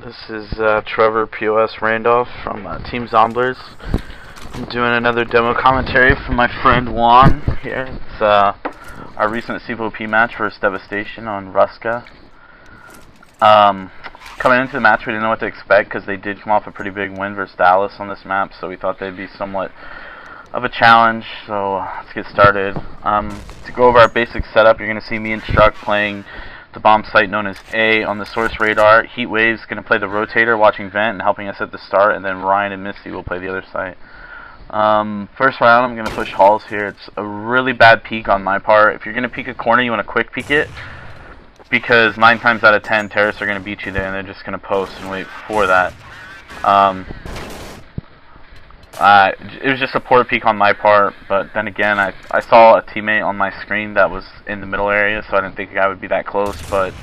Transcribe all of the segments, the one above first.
This is Trevor POS Randolph from Team Zomblerz. I'm doing another demo commentary from my friend Juan here. It's our recent CVOP match versus Devastation on Ruska. Coming into the match, we didn't know what to expect because they did come off a pretty big win versus Dallas on this map, so we thought they'd be somewhat of a challenge. So let's get started. To go over our basic setup, you're going to see me and Struck playing the bomb site known as A on the source radar. Heatwave's going to play the rotator, watching vent and helping us at the start, and then Ryan and Misty will play the other site. First round, I'm going to push halls here. It's a really bad peek on my part. If you're going to peek a corner, you want to quick peek it, because 9 times out of 10, terrorists are going to beat you there, and they're just going to post and wait for that. It was just a poor peek on my part, but then again, I saw a teammate on my screen that was in the middle area, so I didn't think I would be that close. But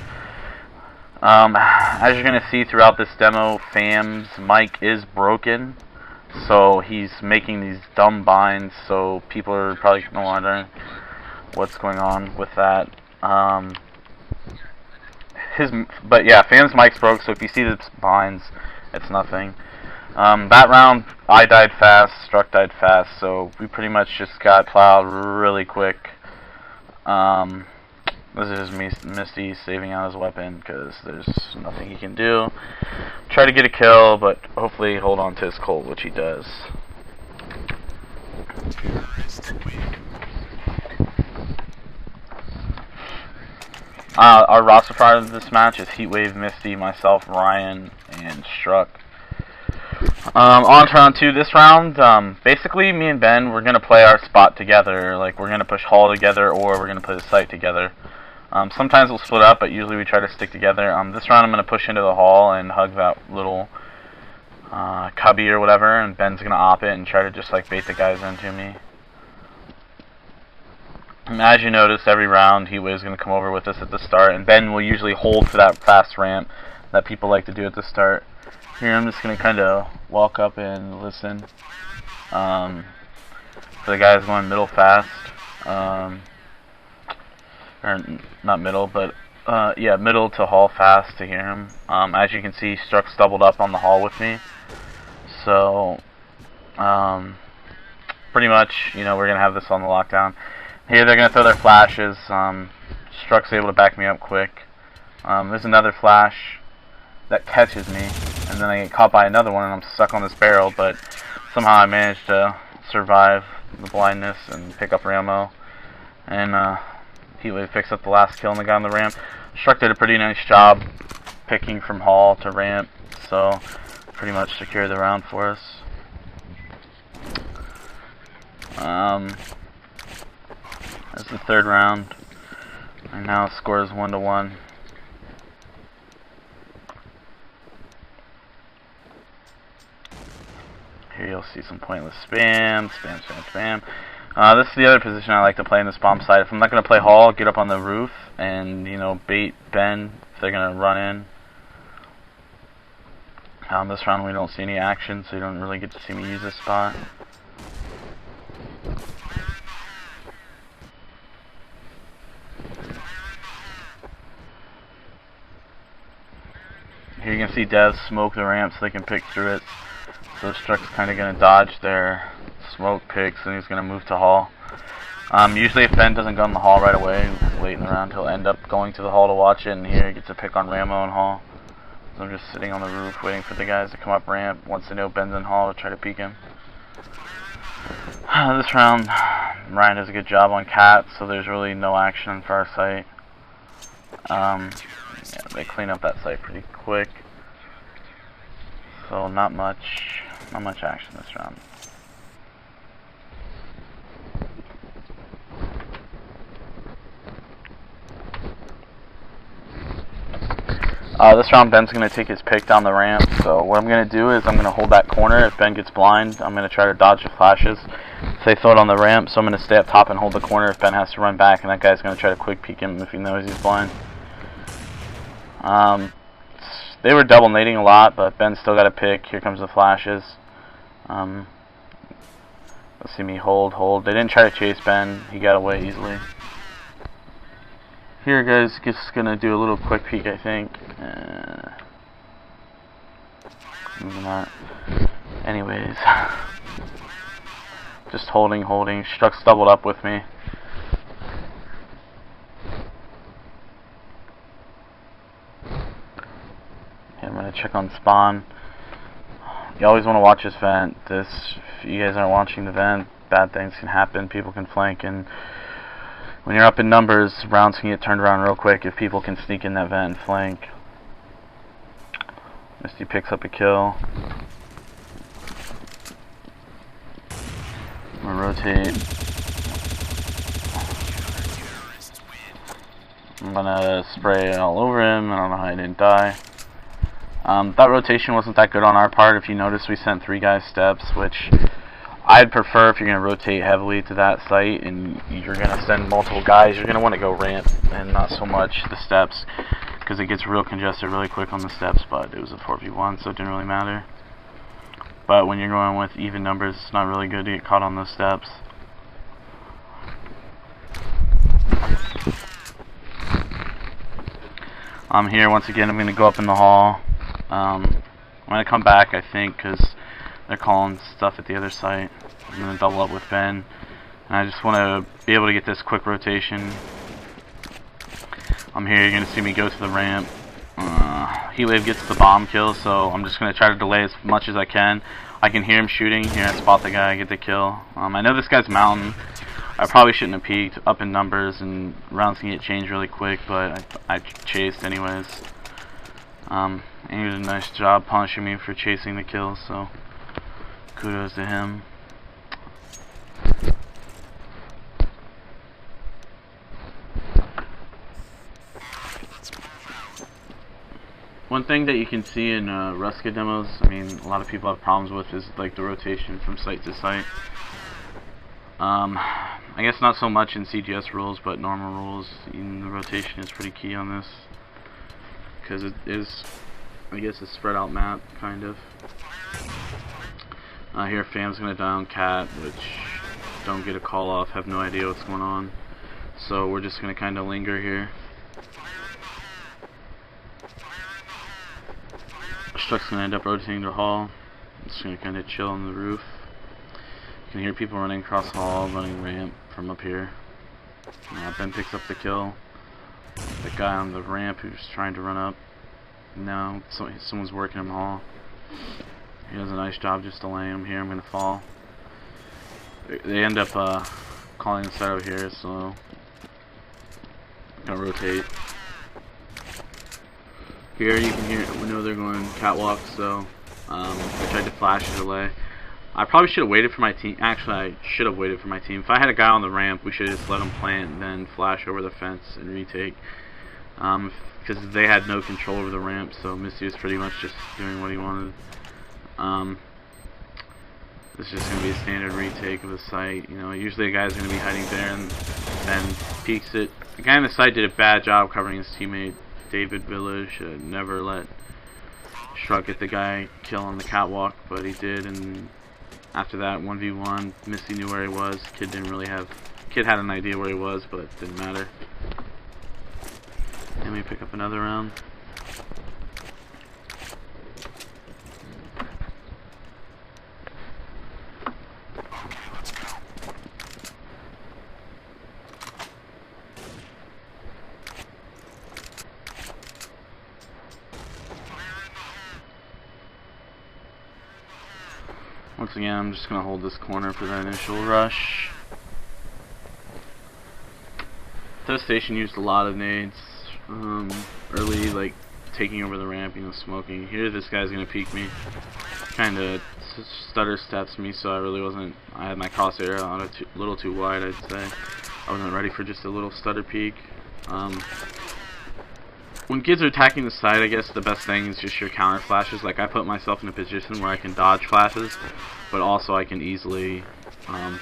as you're going to see throughout this demo, Fam's mic is broken, so he's making these dumb binds, so people are probably going to wonder what's going on with that. But yeah, Fam's mic's broke, so if you see the binds, it's nothing. That round, I died fast, Struck died fast, so we pretty much just got plowed really quick. This is Misty saving out his weapon because there's nothing he can do. Try to get a kill, but hopefully hold on to his Colt, which he does. Our roster part of this match is Heatwave, Misty, myself, Ryan, and Struck. On to round 2. This round, basically me and Ben, we're going to play our spot together. Like, we're going to push hall together, or we're going to play the site together. Sometimes we'll split up, but usually we try to stick together. This round I'm going to push into the hall and hug that little cubby or whatever, and Ben's going to op it and try to just like bait the guys into me. And as you notice, every round Heatwave's going to come over with us at the start, and Ben will usually hold for that fast ramp that people like to do at the start. Here I'm just going to kind of walk up and listen for the guys going middle fast, or not middle, but yeah, middle to hall fast to hear him. As you can see, Struck's doubled up on the hall with me, so pretty much, you know, we're going to have this on the lockdown. Here they're going to throw their flashes. Struck's able to back me up quick. There's another flash that catches me, and then I get caught by another one and I'm stuck on this barrel, but somehow I managed to survive the blindness and pick up ammo, and Heatwave picks up the last kill and the guy on the ramp. Struck did a pretty nice job picking from hall to ramp, so pretty much secured the round for us. That's the third round, and now score is 1-1. Here you'll see some pointless spam. This is the other position I like to play in this bomb site. If I'm not going to play hall, get up on the roof and, you know, bait Ben if they're going to run in. This round we don't see any action, so you don't really get to see me use this spot. Here you can see Devs smoke the ramp so they can pick through it. So Struck's kind of going to dodge their smoke picks, and he's going to move to hall. Usually if Ben doesn't go in the hall right away, late in the round, he'll end up going to the hall to watch it, and here he gets a pick on Ramo in hall. So I'm just sitting on the roof waiting for the guys to come up ramp. Once they know Ben's in hall, to try to peek him. This round, Ryan does a good job on cat, so there's really no action for our site. Yeah, they clean up that site pretty quick. So not much action this round. This round Ben's going to take his pick down the ramp, so what I'm going to do is I'm going to hold that corner. If Ben gets blind, I'm going to try to dodge the flashes. So they throw it on the ramp, so I'm going to stay up top and hold the corner if Ben has to run back, and that guy's going to try to quick peek him if he knows he's blind. They were double nading a lot, but Ben still got a pick. Here comes the flashes. Let's see me hold. They didn't try to chase Ben. He got away easily. Here, guys, just gonna do a little quick peek, I think. moving that. Anyways, just holding. Struck's doubled up with me. Okay, I'm gonna check on spawn. You always want to watch this vent. If you guys aren't watching the vent, bad things can happen. People can flank, and when you're up in numbers, rounds can get turned around real quick if people can sneak in that vent and flank. Misty picks up a kill. I'm gonna rotate. I'm gonna spray all over him. I don't know how he didn't die. That rotation wasn't that good on our part. If you notice, we sent 3 guys steps, which I'd prefer. If you're going to rotate heavily to that site and you're going to send multiple guys, you're going to want to go ramp and not so much the steps, because it gets real congested really quick on the steps. But it was a 4v1, so it didn't really matter. But when you're going with even numbers, it's not really good to get caught on those steps. I'm here once again. I'm going to go up in the hall. I'm going to come back, I think, because they're calling stuff at the other site. I'm going to double up with Ben. And I just want to be able to get this quick rotation. I'm here. You're going to see me go to the ramp. Heatwave gets the bomb kill, so I'm just going to try to delay as much as I can. I can hear him shooting. Here, I spot the guy, get the kill. I know this guy's mountain. I probably shouldn't have peeked up in numbers, and rounds can get changed really quick, but I chased anyways. And he did a nice job punishing me for chasing the kills, so kudos to him. One thing that you can see in Ruska demos, I mean, a lot of people have problems with, is like the rotation from site to site. I guess not so much in CGS rules, but normal rules, even the rotation is pretty key on this, because it is, I guess, a spread out map, kind of. Here Fam's gonna down Cat, which don't get a call off, have no idea what's going on, so we're just gonna kind of linger here. Struck's gonna end up rotating to hall. I'm just gonna kind of chill on the roof. You can hear people running across hall, running ramp from up here. Ben picks up the kill. The guy on the ramp who's trying to run up. Now someone's working him hall. He does a nice job just delaying him here. I'm gonna fall. They end up calling the side over here, so I'm gonna rotate. Here you can hear, we know they're going catwalk, so I tried to flash a delay. I probably should have waited for my team. Actually, I should have waited for my team. If I had a guy on the ramp, we should have just let him plant and then flash over the fence and retake. Because they had no control over the ramp, so Misty was pretty much just doing what he wanted. This is just going to be a standard retake of the site. You know, usually a guy's going to be hiding there and then peeks it. The guy on the site did a bad job covering his teammate, David Village. Never let Shrug get the guy kill on the catwalk, but he did, and after that 1v1, Misty knew where he was. Kid didn't really have, Kid had an idea where he was, but it didn't matter. And we pick up another round. Once again, I'm just going to hold this corner for the initial rush. Devastation used a lot of nades early, like taking over the ramp, you know, smoking. Here this guy's going to peek me. Kind of stutter steps me, so I really wasn't, I had my crosshair on a little too wide, I'd say. I wasn't ready for just a little stutter peek. When kids are attacking the side, I guess the best thing is just your counter flashes. Like, I put myself in a position where I can dodge flashes, but also I can easily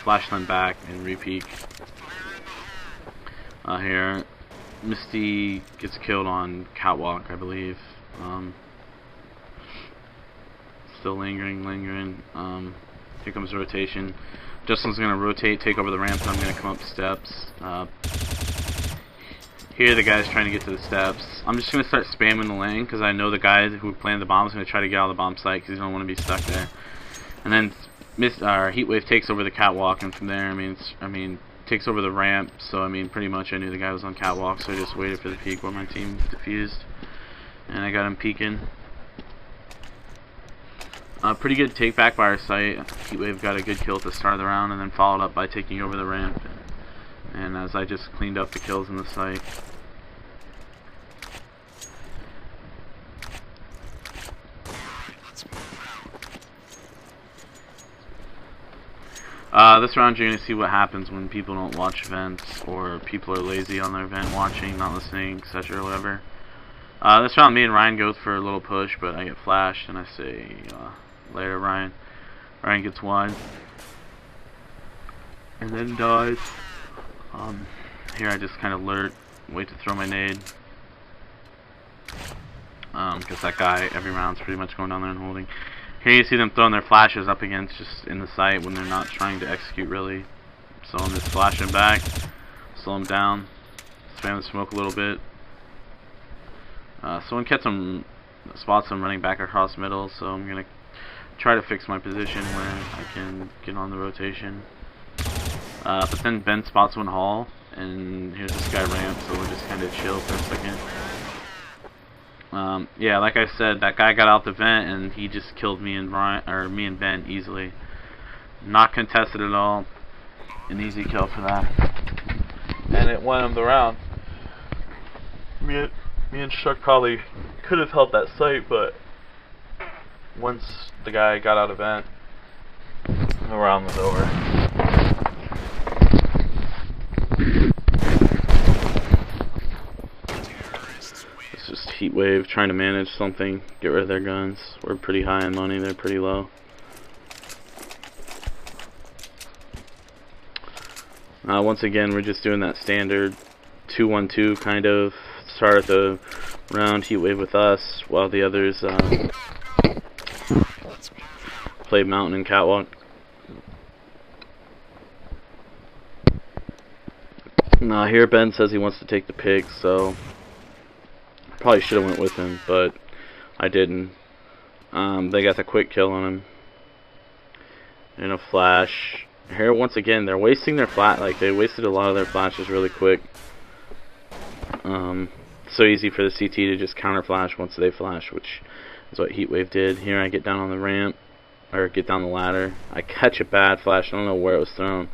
flash them back and re-peek. Here, Misty gets killed on catwalk, I believe. Still lingering. Here comes rotation. Justin's gonna rotate, take over the ramp, and I'm gonna come up steps. Here the guy's trying to get to the steps. I'm just going to start spamming the lane because I know the guy who planted the bomb is going to try to get out of the bomb site because he don't want to be stuck there. And then Heatwave takes over the catwalk, and from there, I mean, takes over the ramp. So I mean, pretty much I knew the guy was on catwalk, so I just waited for the peek while my team defused, and I got him peeking. Pretty good take back by our site. Heatwave got a good kill at the start of the round, and then followed up by taking over the ramp. And as I just cleaned up the kills in the site. This round you're going to see what happens when people don't watch events, or people are lazy on their event watching, not listening, etc. or whatever. This round me and Ryan go for a little push, but I get flashed and I say, later Ryan. Ryan gets one. And then dies. Here I just kind of lurk, wait to throw my nade. Because that guy every round's pretty much going down there and holding. Here you see them throwing their flashes up against just in the site when they're not trying to execute really. So I'm just flashing back, slow them down, spam the smoke a little bit. Someone gets them, spots them running back across middle, so I'm gonna try to fix my position where I can get on the rotation. But then Ben spots one hall, and here's this guy ramp, so we'll just kind of chill for a second. Yeah, like I said, that guy got out the vent and he just killed me and Ryan, or me and Ben easily. Not contested at all. An easy kill for that. And it won him the round. Me and Chuck probably could have held that site, but once the guy got out of vent, the round was over. Just Heatwave trying to manage something, get rid of their guns. We're pretty high in money, they're pretty low. Once again, we're just doing that standard 2-1-2 kind of. Start at the round, Heatwave with us, while the others play mountain and catwalk. Here Ben says he wants to take the pig, so probably should have went with him, but I didn't. They got the quick kill on him and a flash. Here once again they're wasting their they wasted a lot of their flashes really quick. So easy for the CT to just counter flash once they flash, which is what Heatwave did. Here I get down on the ramp, or get down the ladder. I catch a bad flash, I don't know where it was thrown.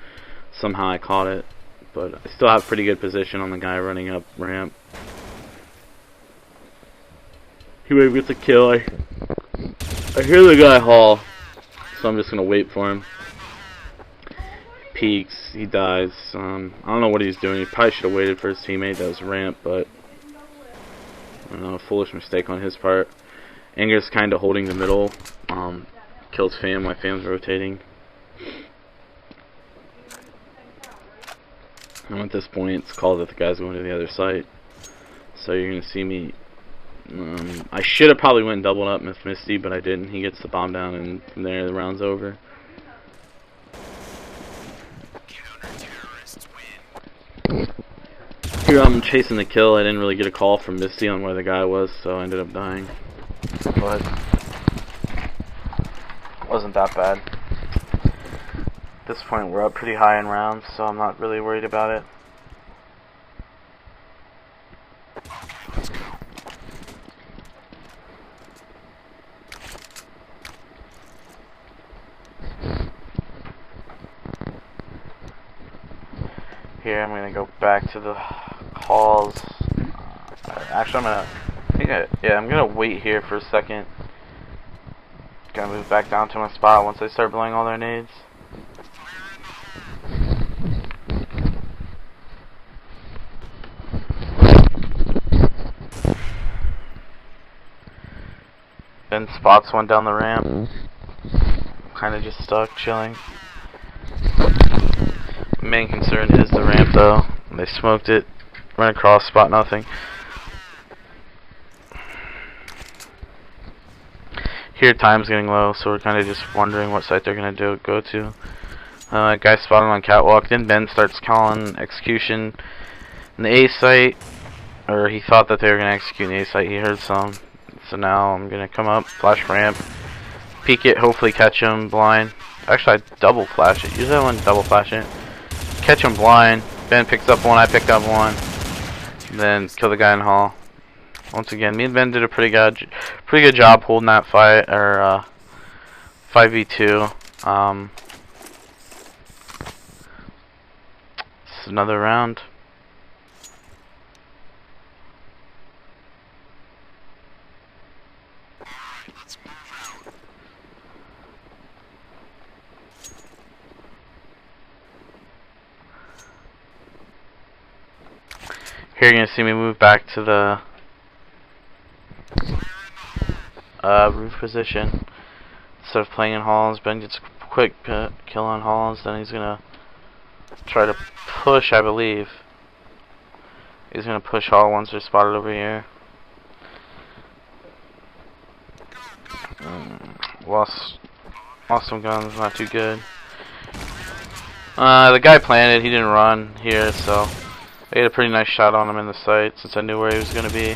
Somehow I caught it, but I still have pretty good position on the guy running up ramp. Heatwave gets a kill. I hear the guy haul, so I'm just gonna wait for him. Peeks, he dies. I don't know what he's doing. He probably should have waited for his teammate that was ramp, but I don't know, a foolish mistake on his part. Anger's kind of holding the middle. Kills Fam. My Fam's rotating. And at this point, it's called that the guy's going to the other site. So you're gonna see me. I should have probably went and doubled up with Misty, but I didn't. He gets the bomb down, and from there the round's over. Here I'm chasing the kill. I didn't really get a call from Misty on where the guy was, so I ended up dying. But it wasn't that bad. At this point we're up pretty high in rounds, so I'm not really worried about it. Here I'm gonna go back to the calls. Actually, I'm gonna wait here for a second. Gonna move back down to my spot once they start blowing all their nades. Then spots one down the ramp. Kinda just stuck, chilling. Main concern is the ramp though. They smoked it, ran across, spot nothing. Here time's getting low, so we're kind of just wondering what site they're gonna go to. Guy spotted on catwalk. Then Ben starts calling execution in the A site. or he thought that they were gonna execute an A site. He heard some, so now I'm gonna come up, flash ramp, peek it, hopefully catch him blind. Actually, I double flash it. Usually I want to double flash it. Catch him blind. Ben picks up one. I picked up one. Then kill the guy in hall. Once again, me and Ben did a pretty good job holding that fight, or 5v2. This is another round. Here you're gonna see me move back to the roof position instead of playing in halls. Ben gets a quick kill on halls, then he's gonna try to push, I believe. He's gonna push hall once they're spotted over here. Lost some guns, not too good. The guy planted, he didn't run here, so I had a pretty nice shot on him in the sight since I knew where he was going to be.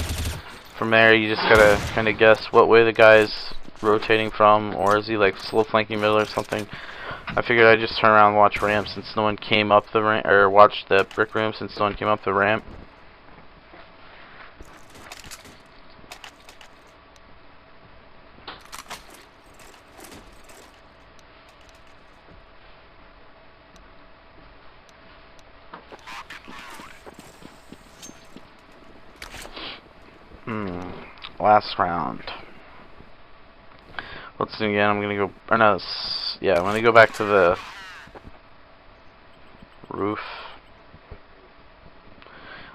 From there, you just gotta kind of guess what way the guy's rotating from, or is he like slow flanking middle or something. I figured I'd just turn around and watch ramp since no one came up the ramp, or watch the brick room since no one came up the ramp. Last round. Let's do it again. I'm gonna go. Or no, yeah, I'm gonna go back to the roof.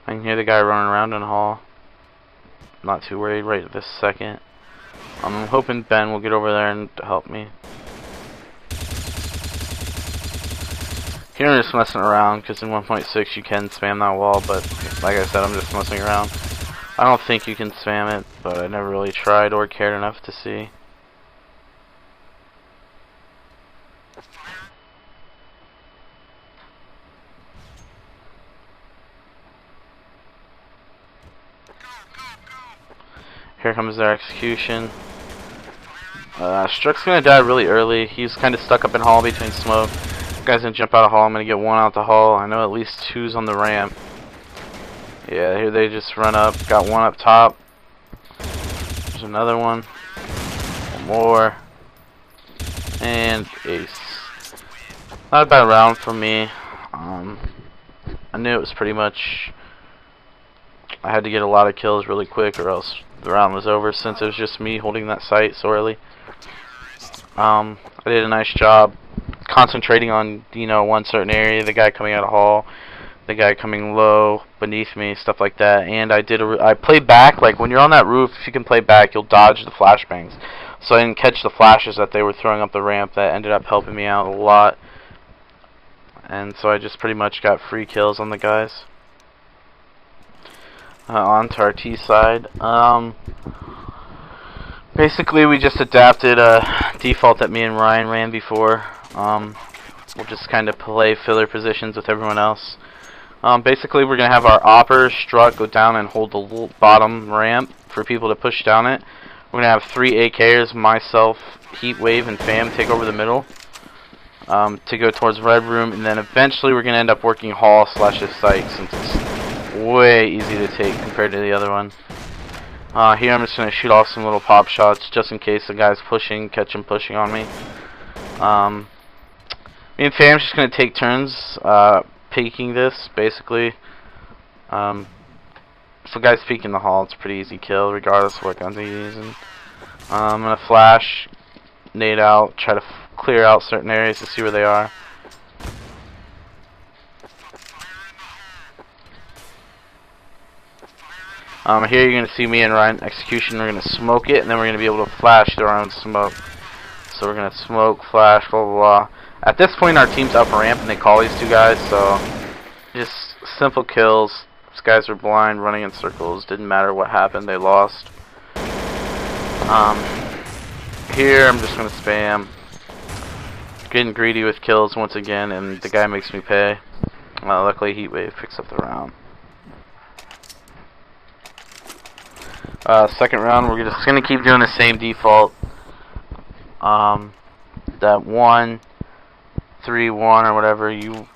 I can hear the guy running around in the hall. Not too worried right this second. I'm hoping Ben will get over there and help me. Here I'm just messing around because in 1.6 you can spam that wall, but like I said, I'm just messing around. I don't think you can spam it, but I never really tried or cared enough to see. Here comes their execution. Struck's gonna die really early. He's kind of stuck up in hall between smoke. Guy's gonna jump out of hall. I'm gonna get one out the hall. I know at least two's on the ramp. Yeah, here they just run up. Got one up top. There's another one. One more. And ace. Not a bad round for me. I knew it was pretty much... I had to get a lot of kills really quick or else the round was over since it was just me holding that site so early. I did a nice job concentrating on, you know, one certain area, the guy coming out of hall, the guy coming low beneath me, stuff like that. And I played back. Like when you're on that roof, if you can play back, you'll dodge the flashbangs. So I didn't catch the flashes that they were throwing up the ramp. That ended up helping me out a lot. And so I just pretty much got free kills on the guys. On to our T side. Basically, we just adapted a default that me and Ryan ran before. We'll just kind of play filler positions with everyone else. Basically, we're going to have our opper, struck, go down and hold the bottom ramp for people to push down it. We're going to have 3 AKers, myself, Heatwave, and Fam take over the middle to go towards Red Room, and then eventually we're going to end up working Hall / this site since it's way easy to take compared to the other one. Here I'm just going to shoot off some little pop shots just in case the guy's pushing, catch him pushing on me. Me and Fam's just going to take turns peeking this, basically. If the guy's peeking the hall, it's a pretty easy kill regardless of what guns he's using. I'm going to flash, nade out, try to clear out certain areas to see where they are. Here you're going to see me and Ryan execution. We're going to smoke it, and then we're going to be able to flash through our own smoke. So we're going to smoke, flash, blah, blah, blah. At this point, our team's up ramp, and they call these 2 guys, so just simple kills. These guys were blind, running in circles. Didn't matter what happened, they lost. Here, I'm just going to spam. Getting greedy with kills once again, and the guy makes me pay. Luckily, Heatwave picks up the round. Second round, we're just gonna keep doing the same default. That 1, 3, 1 or whatever. You,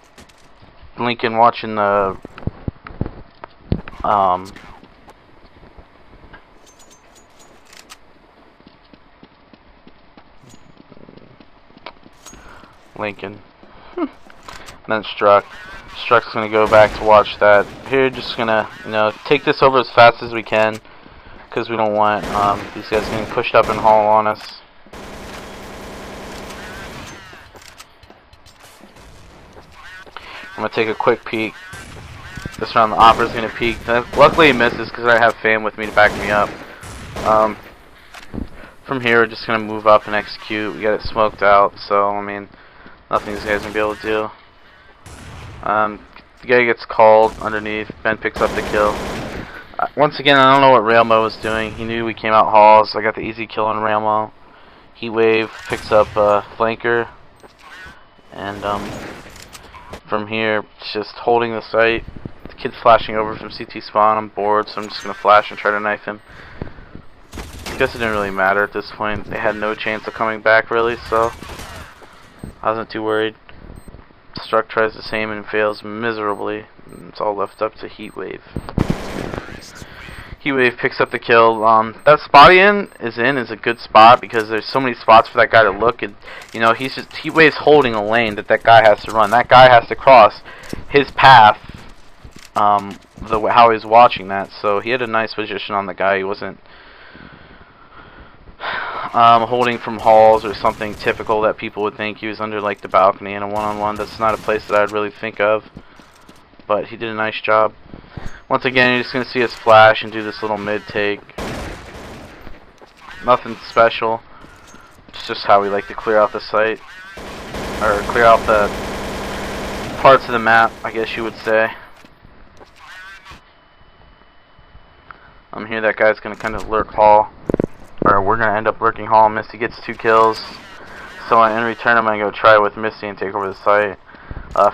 Lincoln, watching the Lincoln. Then Struck. Struck's gonna go back to watch that. Here, just gonna, take this over as fast as we can, because we don't want these guys getting pushed up and haul on us. I'm gonna take a quick peek. This round, the Opera's gonna peek. Luckily, he misses because I have Fam with me to back me up. From here, we're just gonna move up and execute. We got it smoked out, so I mean, nothing these guys gonna be able to do. The guy gets called underneath. Ben picks up the kill. Once again, I don't know what Railmo was doing. He knew we came out halls, so I got the easy kill on Railmo. Heatwave picks up flanker, and from here, just holding the site. The kid's flashing over from CT spawn. I'm bored, so I'm just gonna flash and try to knife him. I guess it didn't really matter at this point. They had no chance of coming back, really, so I wasn't too worried. Struck tries the same and fails miserably. It's all left up to Heatwave. Heatwave picks up the kill. That spot is a good spot because there's so many spots for that guy to look, and he's just Heatwave's holding a lane that guy has to run. That guy has to cross his path. How he's watching that, so he had a nice position on the guy. He wasn't holding from halls or something typical that people would think. He was under like the balcony in a one-on-one. That's not a place that I'd really think of, but he did a nice job. Once again, you're just going to see us flash and do this little mid-take. Nothing special. It's just how we like to clear out the site, or clear out the parts of the map, I guess you would say. Here that guy's going to kind of lurk hall, or we're going to end up lurking hall. Misty gets 2 kills, so in return I'm going to go try with Misty and take over the site.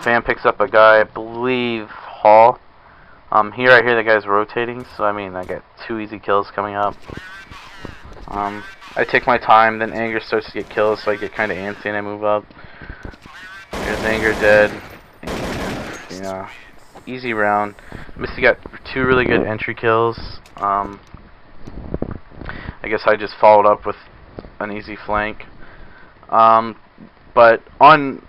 Fan picks up a guy, I believe hall. Here I hear the guy's rotating, so I mean I got 2 easy kills coming up. I take my time, then Anger starts to get kills, so I get kind of antsy and I move up. Here's Anger dead. And, easy round. Misty got 2 really good entry kills. I guess I just followed up with an easy flank. But on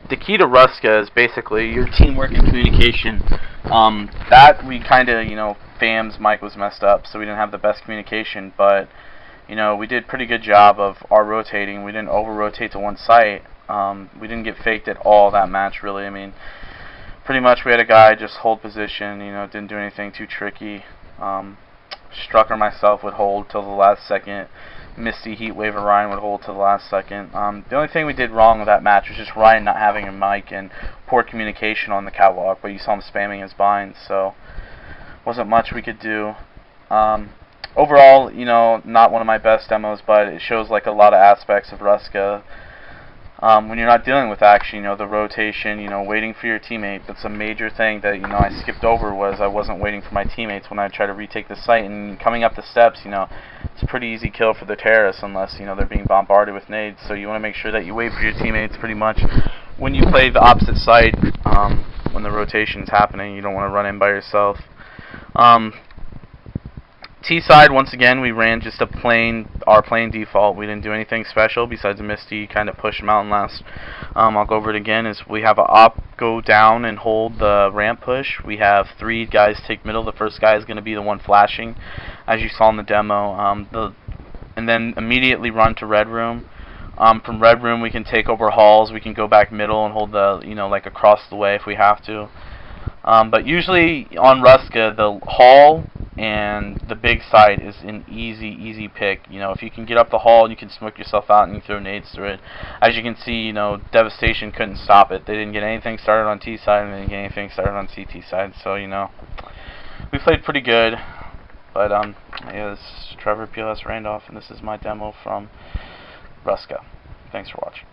the key to Ruska is basically your teamwork and communication. That we kind of, Fam's mic was messed up, so we didn't have the best communication, but we did a pretty good job of our rotating. We didn't over-rotate to one site. We didn't get faked at all that match, really. I mean, pretty much we had a guy just hold position, didn't do anything too tricky. Struck or myself would hold till the last second. Misty, Heatwave, or Ryan would hold till the last second. The only thing we did wrong with that match was just Ryan not having a mic and poor communication on the catwalk, but you saw him spamming his binds, so wasn't much we could do. Overall, not one of my best demos, but it shows like a lot of aspects of Ruska. When you're not dealing with action, the rotation, waiting for your teammate. That's a major thing that, I skipped over, was I wasn't waiting for my teammates when I try to retake the site. And coming up the steps, it's a pretty easy kill for the terrorists unless, they're being bombarded with nades. So you want to make sure that you wait for your teammates pretty much when you play the opposite site, when the rotation's happening. You don't want to run in by yourself. T-side, once again, we ran just our plain default. We didn't do anything special besides Misty kind of push mountain last. I'll go over it again. Is we have a op go down and hold the ramp push. We have 3 guys take middle. The first guy is going to be the one flashing, as you saw in the demo. And then immediately run to red room. From red room, we can take over halls. We can go back middle and hold the, like across the way if we have to. But usually on Ruska, the hall and the big side is an easy pick. If you can get up the hall, you can smoke yourself out and you throw nades through it. As you can see, Devastation couldn't stop it. They didn't get anything started on T side and they didn't get anything started on CT side. So, we played pretty good. But, yeah, this is Trevor PLS Randolph, and this is my demo from Ruska. Thanks for watching.